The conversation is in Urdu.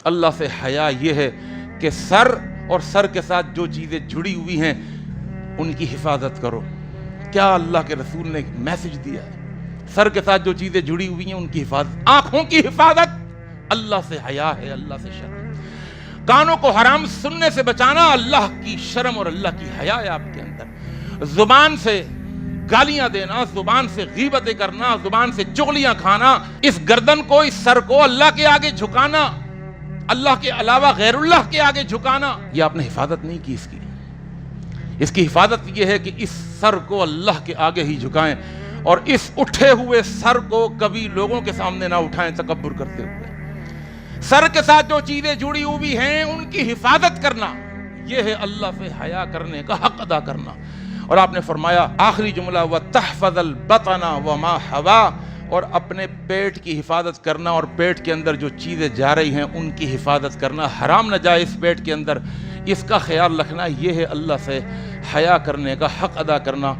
اللہ سے حیا یہ ہے کہ سر اور سر کے ساتھ جو چیزیں جڑی ہوئی ہیں ان کی حفاظت کرو۔ کیا اللہ کے رسول نے میسج دیا ہے؟ سر کے ساتھ جو چیزیں جڑی ہوئی ہیں ان کی حفاظت، آنکھوں کی حفاظت اللہ سے حیا ہے، اللہ سے شرم، کانوں کو حرام سننے سے بچانا اللہ کی شرم اور اللہ کی حیا ہے آپ کے اندر، زبان سے گالیاں دینا، زبان سے غیبتیں کرنا، زبان سے چغلیاں کھانا، اس گردن کو، اس سر کو اللہ کے آگے جھکانا، اللہ کے علاوہ غیر اللہ کے آگے جھکانا، یہ آپ نے حفاظت نہیں کی اس کی حفاظت یہ ہے کہ اس سر کو اللہ کے آگے ہی جھکائیں، اور اس اٹھے ہوئے سر کو کبھی لوگوں کے سامنے نہ اٹھائیں تکبر کرتے ہوئے۔ سر کے ساتھ جو چیزیں جڑی ہوئی ہیں ان کی حفاظت کرنا، یہ ہے اللہ سے حیا کرنے کا حق ادا کرنا۔ اور آپ نے فرمایا آخری جملہ وَتَحْفَظَ الْبَطَنَ وَمَا حَوَا، اور اپنے پیٹ کی حفاظت کرنا، اور پیٹ کے اندر جو چیزیں جا رہی ہیں ان کی حفاظت کرنا، حرام نہ جائے اس پیٹ کے اندر، اس کا خیال رکھنا، یہ ہے اللہ سے حیا کرنے کا حق ادا کرنا۔